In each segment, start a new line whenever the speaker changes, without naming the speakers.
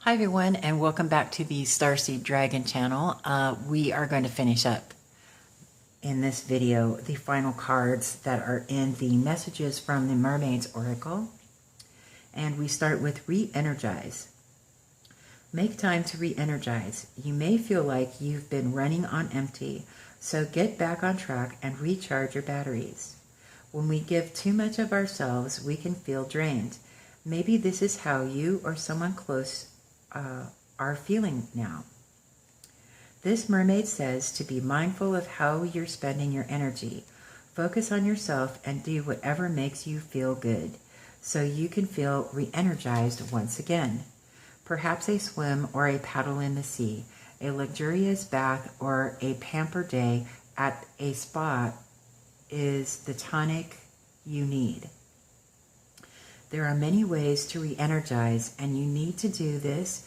Hi everyone, and welcome back to the Starseed Dragon channel. We are going to finish up in this video the final cards that are in the messages from the Mermaids Oracle. And we start with Reenergize. Make time to re-energize. You may feel like you've been running on empty, so get back on track and recharge your batteries. When we give too much of ourselves, we can feel drained. Maybe this is how you or someone close are feeling now. This mermaid says to be mindful of how you're spending your energy. Focus on yourself and do whatever makes you feel good so you can feel re-energized once again. Perhaps a swim or a paddle in the sea, a luxurious bath, or a pamper day at a spa is the tonic you need. There are many ways to re-energize, and you need to do this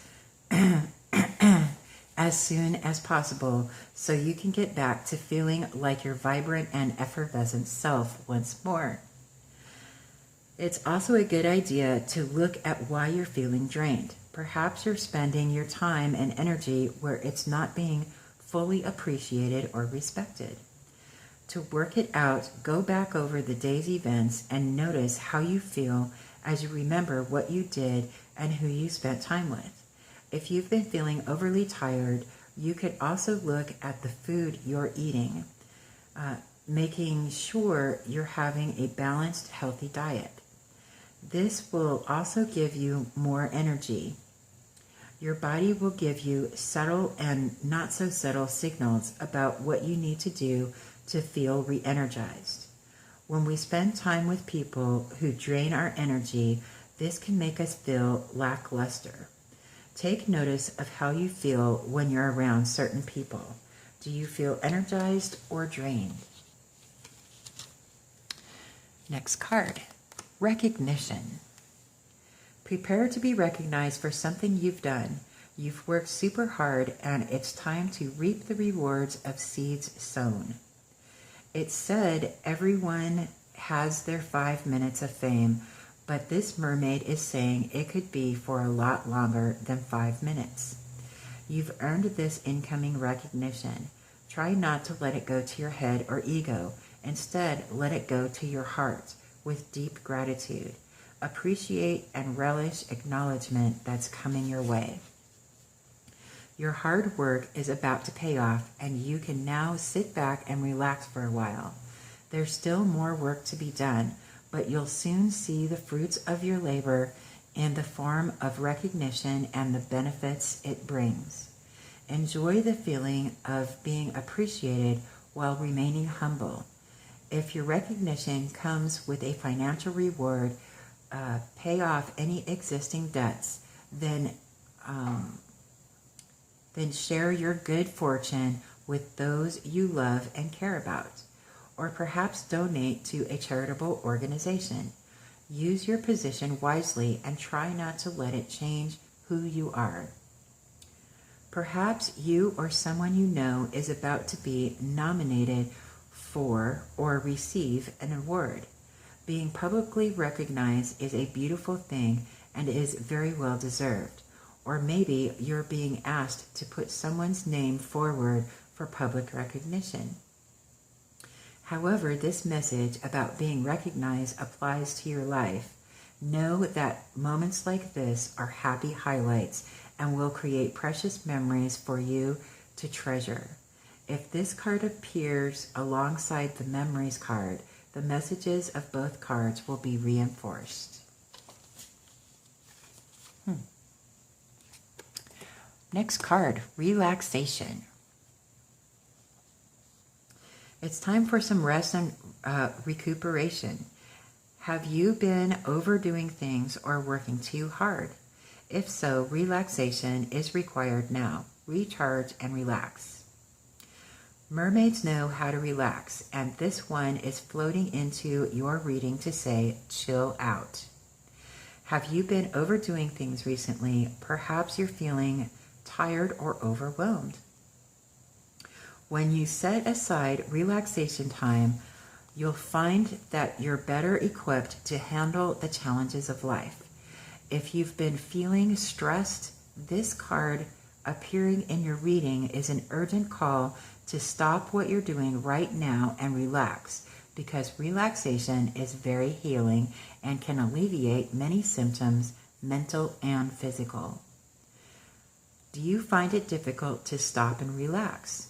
as soon as possible so you can get back to feeling like your vibrant and effervescent self once more. It's also a good idea to look at why you're feeling drained. Perhaps you're spending your time and energy where it's not being fully appreciated or respected. To work it out, go back over the day's events and notice how you feel as you remember what you did and who you spent time with. If you've been feeling overly tired, you could also look at the food you're eating, making sure you're having a balanced, healthy diet. This will also give you more energy. Your body will give you subtle and not so subtle signals about what you need to do to feel re-energized. When we spend time with people who drain our energy, this can make us feel lackluster. Take notice of how you feel when you're around certain people. Do you feel energized or drained? Next card, recognition. Prepare to be recognized for something you've done. You've worked super hard, and it's time to reap the rewards of seeds sown. It's said everyone has their 5 minutes of fame, but this mermaid is saying it could be for a lot longer than 5 minutes. You've earned this incoming recognition. Try not to let it go to your head or ego. Instead, let it go to your heart with deep gratitude. Appreciate and relish acknowledgement that's coming your way. Your hard work is about to pay off, and you can now sit back and relax for a while. There's still more work to be done, but you'll soon see the fruits of your labor in the form of recognition and the benefits it brings. Enjoy the feeling of being appreciated while remaining humble. If your recognition comes with a financial reward, pay off any existing debts, then share your good fortune with those you love and care about. Or perhaps donate to a charitable organization. Use your position wisely and try not to let it change who you are. Perhaps you or someone you know is about to be nominated for or receive an award. Being publicly recognized is a beautiful thing and is very well deserved. Or maybe you're being asked to put someone's name forward for public recognition. However, this message about being recognized applies to your life. Know that moments like this are happy highlights and will create precious memories for you to treasure. If this card appears alongside the memories card, the messages of both cards will be reinforced. Next card, relaxation. It's time for some rest and recuperation. Have you been overdoing things or working too hard? If so, relaxation is required now. Recharge and relax. Mermaids know how to relax, and this one is floating into your reading to say, chill out. Have you been overdoing things recently? Perhaps you're feeling tired or overwhelmed. When you set aside relaxation time, you'll find that you're better equipped to handle the challenges of life. If you've been feeling stressed, This card appearing in your reading is an urgent call to stop what you're doing right now and relax, because relaxation is very healing and can alleviate many symptoms, mental and physical. Do you find it difficult to stop and relax?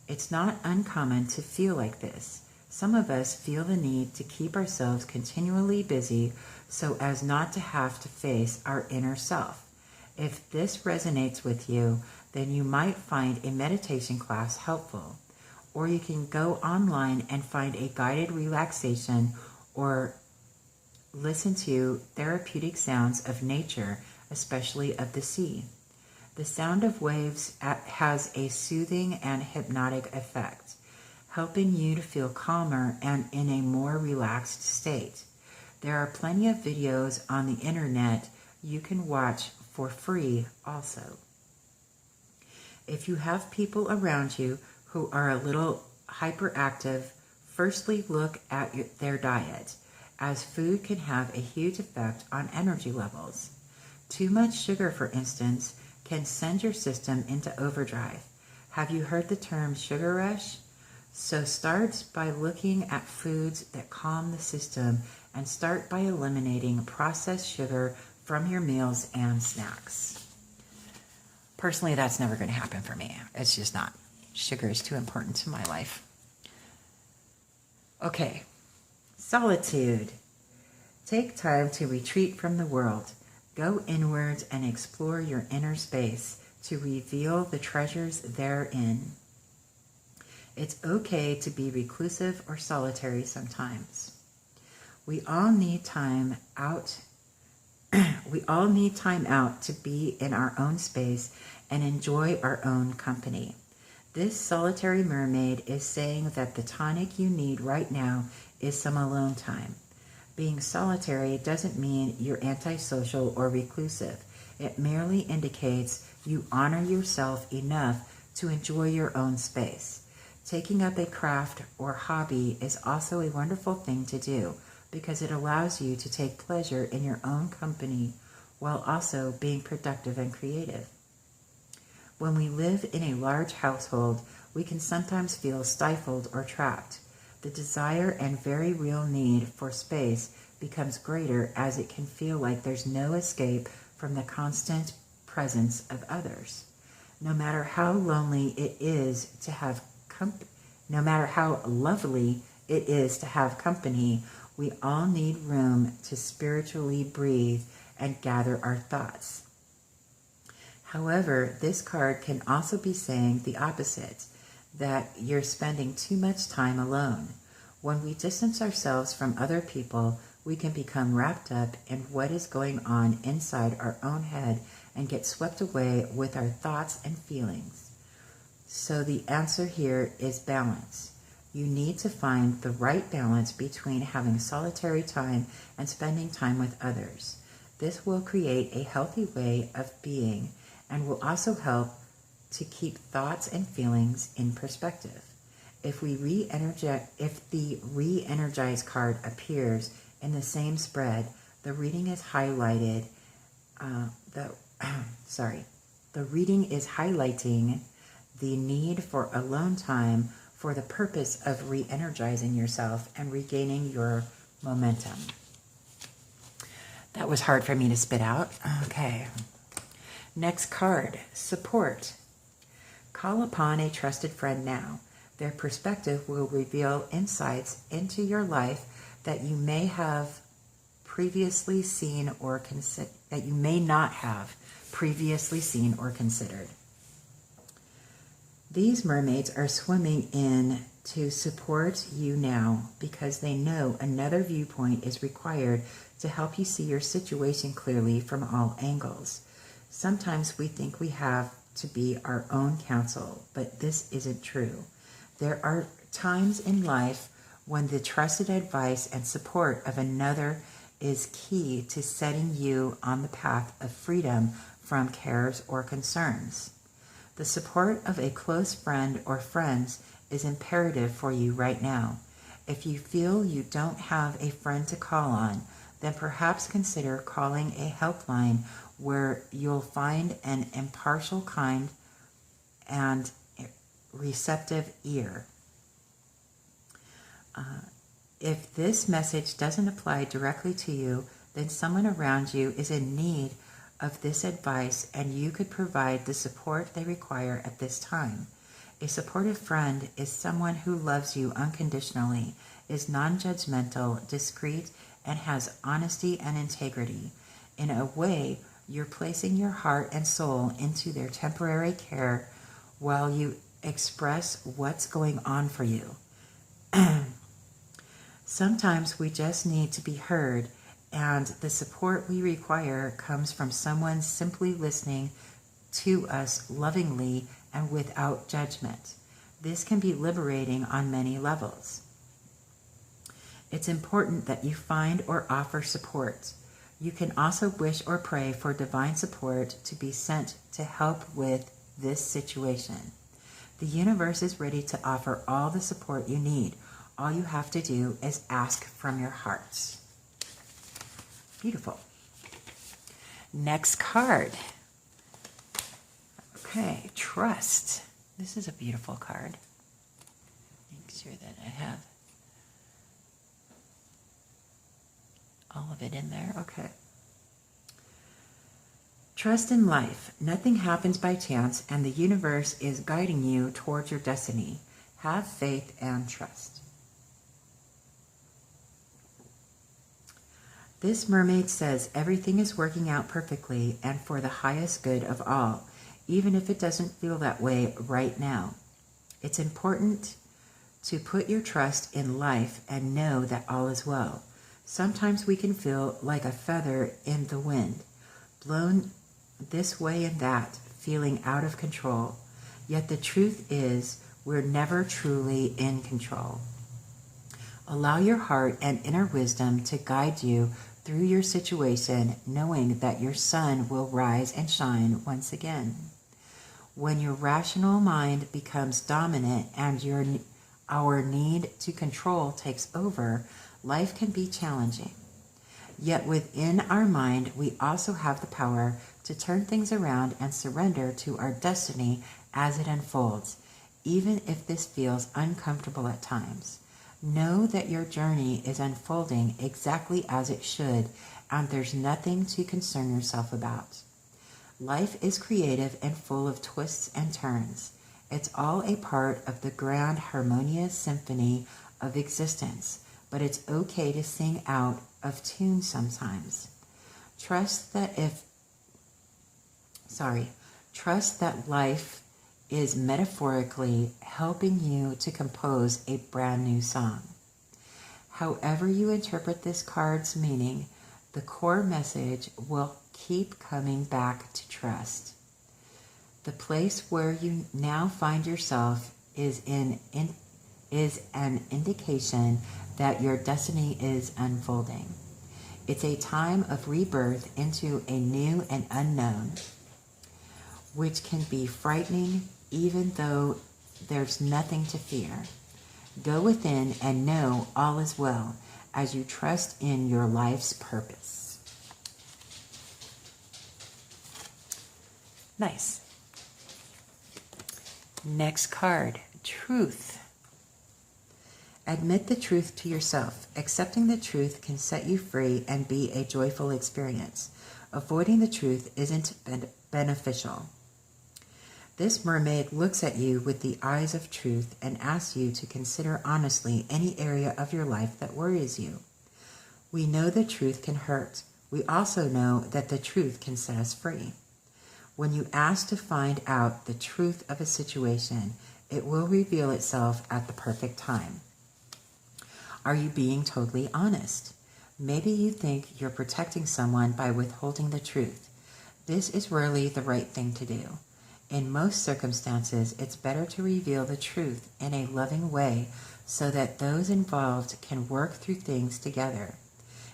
It's not uncommon to feel like this. Some of us feel the need to keep ourselves continually busy so as not to have to face our inner self. If this resonates with you, then you might find a meditation class helpful, or you can go online and find a guided relaxation or listen to therapeutic sounds of nature, especially of the sea. The sound of waves has a soothing and hypnotic effect, helping you to feel calmer and in a more relaxed state. There are plenty of videos on the internet you can watch for free also. If you have people around you who are a little hyperactive, firstly look at their diet, as food can have a huge effect on energy levels. Too much sugar, for instance, can send your system into overdrive. Have you heard the term sugar rush? So start by looking at foods that calm the system, and start by eliminating processed sugar from your meals and snacks. Personally, that's never going to happen for me. It's just not. Sugar is too important to my life. Okay, solitude. Take time to retreat from the world. Go inwards and explore your inner space to reveal the treasures therein. It's okay to be reclusive or solitary sometimes. We all need time out. We all need time out to be in our own space and enjoy our own company. This solitary mermaid is saying that the tonic you need right now is some alone time. Being solitary doesn't mean you're antisocial or reclusive. It merely indicates you honor yourself enough to enjoy your own space. Taking up a craft or hobby is also a wonderful thing to do, because it allows you to take pleasure in your own company while also being productive and creative. When we live in a large household, we can sometimes feel stifled or trapped. The desire and very real need for space becomes greater, as it can feel like there's no escape from the constant presence of others. No matter how lonely it is to have no matter how lovely it is to have company, we all need room to spiritually breathe and gather our thoughts. However, this card can also be saying the opposite, that you're spending too much time alone. When we distance ourselves from other people, we can become wrapped up in what is going on inside our own head and get swept away with our thoughts and feelings. So the answer here is balance. You need to find the right balance between having solitary time and spending time with others. This will create a healthy way of being and will also help to keep thoughts and feelings in perspective. If the Reenergize card appears in the same spread, the reading is highlighted. The reading is highlighting the need for alone time for the purpose of re-energizing yourself and regaining your momentum. That was hard for me to spit out. Okay. Next card, support. Call upon a trusted friend now. Their perspective will reveal insights into your life that you may have previously seen or that you may not have previously seen or considered. These mermaids are swimming in to support you now because they know another viewpoint is required to help you see your situation clearly from all angles. Sometimes we think we have to be our own counsel, but this isn't true. There are times in life when the trusted advice and support of another is key to setting you on the path of freedom from cares or concerns. The support of a close friend or friends is imperative for you right now. If you feel you don't have a friend to call on, then perhaps consider calling a helpline where you'll find an impartial, kind, and receptive ear. If this message doesn't apply directly to you, then someone around you is in need of this advice, and you could provide the support they require at this time. A supportive friend is someone who loves you unconditionally, is non-judgmental, discreet, and has honesty and integrity. In a way, you're placing your heart and soul into their temporary care while you express what's going on for you. Sometimes we just need to be heard, and the support we require comes from someone simply listening to us lovingly and without judgment. This can be liberating on many levels. It's important that you find or offer support. You can also wish or pray for divine support to be sent to help with this situation. The universe is ready to offer all the support you need. All you have to do is ask from your heart. Beautiful. Next card. Okay, trust. This is a beautiful card. Make sure that I have all of it in there. Okay. Trust in life. Nothing happens by chance, and the universe is guiding you towards your destiny. Have faith and trust. This mermaid says everything is working out perfectly and for the highest good of all, even if it doesn't feel that way right now. It's important to put your trust in life and know that all is well. Sometimes we can feel like a feather in the wind, blown this way and that, feeling out of control. Yet the truth is, we're never truly in control. Allow your heart and inner wisdom to guide you through your situation, knowing that your sun will rise and shine once again. When your rational mind becomes dominant and our need to control takes over, life can be challenging. Yet within our mind, we also have the power to turn things around and surrender to our destiny as it unfolds, even if this feels uncomfortable at times. Know that your journey is unfolding exactly as it should, and there's nothing to concern yourself about. Life is creative and full of twists and turns. It's all a part of the grand harmonious symphony of existence, but it's okay to sing out of tune sometimes. Trust that life is metaphorically helping you to compose a brand new song. However you interpret this card's meaning, the core message will keep coming back to trust. The place where you now find yourself is an indication that your destiny is unfolding. It's a time of rebirth into a new and unknown, which can be frightening even though there's nothing to fear. Go within and know all is well as you trust in your life's purpose. Nice. Next card, truth. Admit the truth to yourself. Accepting the truth can set you free and be a joyful experience. Avoiding the truth isn't beneficial. This mermaid looks at you with the eyes of truth and asks you to consider honestly any area of your life that worries you. We know the truth can hurt. We also know that the truth can set us free. When you ask to find out the truth of a situation, it will reveal itself at the perfect time. Are you being totally honest? Maybe you think you're protecting someone by withholding the truth. This is rarely the right thing to do. In most circumstances, it's better to reveal the truth in a loving way so that those involved can work through things together.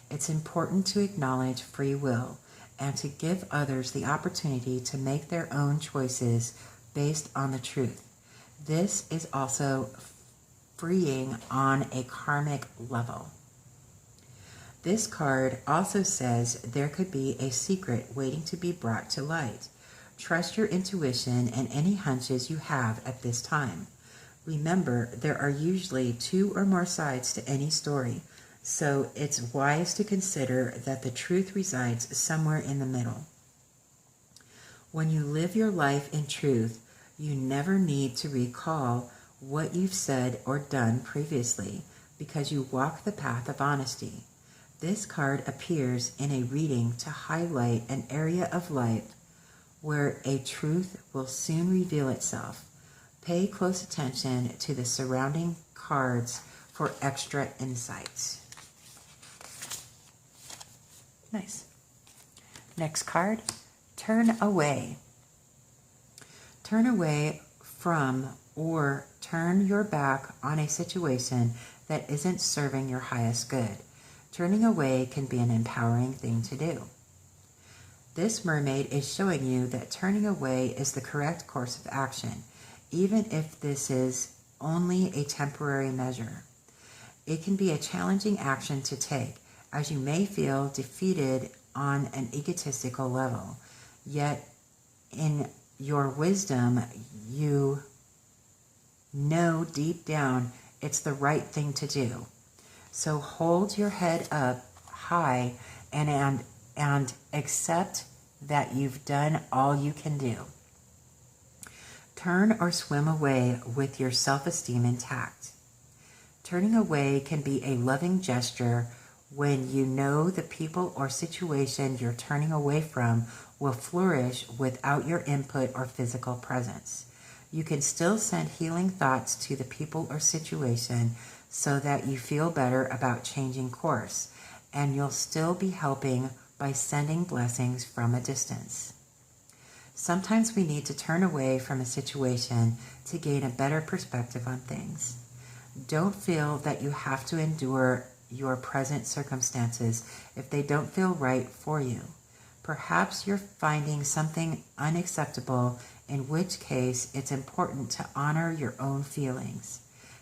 It's important to acknowledge free will and to give others the opportunity to make their own choices based on the truth. This is also freeing on a karmic level. This card also says there could be a secret waiting to be brought to light. Trust your intuition and any hunches you have at this time. Remember, there are usually 2 or more sides to any story, so it's wise to consider that the truth resides somewhere in the middle. When you live your life in truth, you never need to recall what you've said or done previously because you walk the path of honesty. This card appears in a reading to highlight an area of life where a truth will soon reveal itself. Pay close attention to the surrounding cards for extra insights. Nice. Next card, turn away. Turn away from or turn your back on a situation that isn't serving your highest good. Turning away can be an empowering thing to do. This mermaid is showing you that turning away is the correct course of action, even if this is only a temporary measure. It can be a challenging action to take, as you may feel defeated on an egotistical level, yet in your wisdom, you know deep down it's the right thing to do. So hold your head up high and accept that you've done all you can do. Turn or swim away with your self-esteem intact. Turning away can be a loving gesture when you know the people or situation you're turning away from will flourish without your input or physical presence. You can still send healing thoughts to the people or situation so that you feel better about changing course, and you'll still be helping by sending blessings from a distance. Sometimes we need to turn away from a situation to gain a better perspective on things. Don't feel that you have to endure your present circumstances if they don't feel right for you. Perhaps you're finding something unacceptable, in which case it's important to honor your own feelings.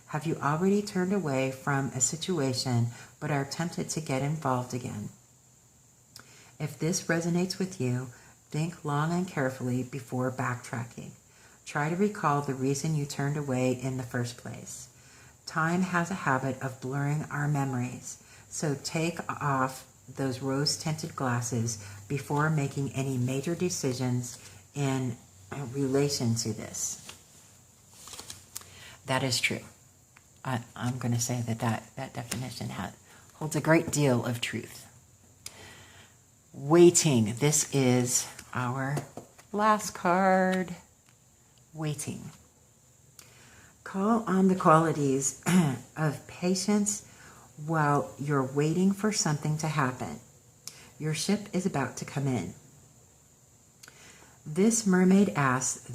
Have you already turned away from a situation but are tempted to get involved again? If this resonates with you, think long and carefully before backtracking. Try to recall the reason you turned away in the first place. Time has a habit of blurring our memories, so take off those rose-tinted glasses before making any major decisions in relation to this. That is true. I'm going to say that definition holds a great deal of truth. Waiting. This is our last card. Waiting. Call on the qualities of patience while you're waiting for something to happen. Your ship is about to come in. This mermaid asks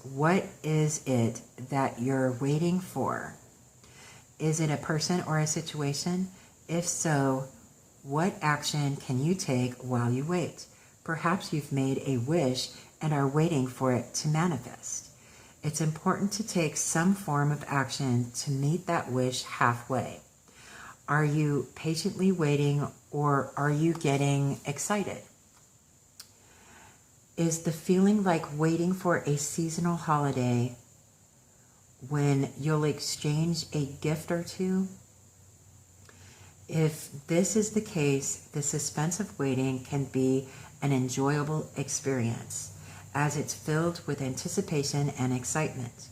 what is it that you're waiting for? Is it a person or a situation? If so, what action can you take while you wait? Perhaps you've made a wish and are waiting for it to manifest. It's important to take some form of action to meet that wish halfway. Are you patiently waiting, or are you getting excited? Is the feeling like waiting for a seasonal holiday when you'll exchange a gift or two? If this is the case, the suspense of waiting can be an enjoyable experience, as it's filled with anticipation and excitement.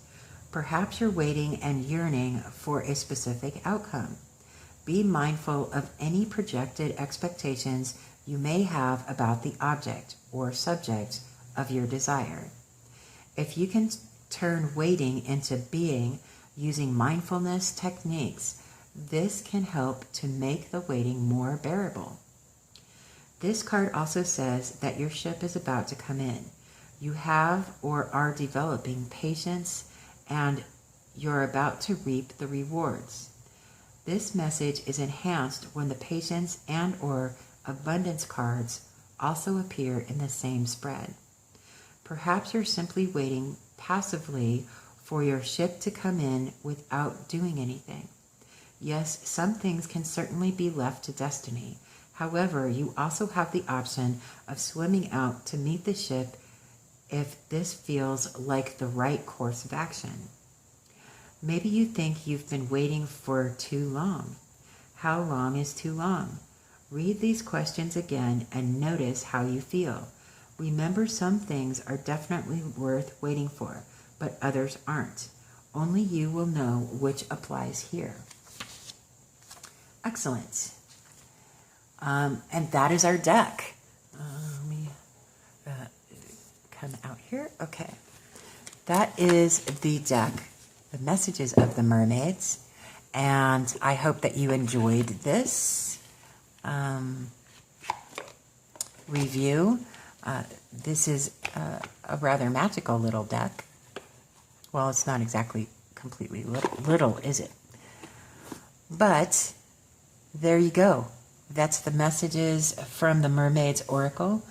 Perhaps you're waiting and yearning for a specific outcome. Be mindful of any projected expectations you may have about the object or subject of your desire. If you can turn waiting into being using mindfulness techniques, this can help to make the waiting more bearable. This card also says that your ship is about to come in. You have or are developing patience, and you're about to reap the rewards. This message is enhanced when the patience and or abundance cards also appear in the same spread. Perhaps you're simply waiting passively for your ship to come in without doing anything. Yes, some things can certainly be left to destiny. However, you also have the option of swimming out to meet the ship if this feels like the right course of action. Maybe you think you've been waiting for too long. How long is too long? Read these questions again and notice how you feel. Remember, some things are definitely worth waiting for, but others aren't. Only you will know which applies here. Excellent. And that is our deck. Let me come out here. Okay. That is the deck, the messages of the mermaids. And I hope that you enjoyed this review. This is a rather magical little deck. Well, it's not exactly completely little, is it? But there you go. That's the messages from the Mermaids Oracle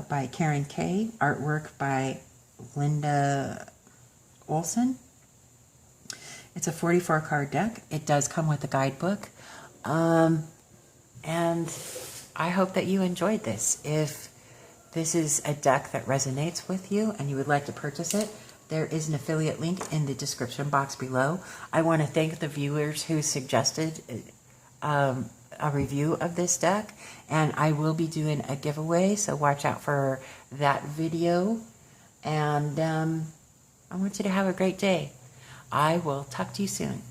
by Karen Kay. Artwork by Linda Olsen. It's a 44-card deck. It does come with a guidebook. And I hope that you enjoyed this. If this is a deck that resonates with you and you would like to purchase it, there is an affiliate link in the description box below. I want to thank the viewers who suggested a review of this deck, and I will be doing a giveaway, so watch out for that video. And I want you to have a great day. I will talk to you soon.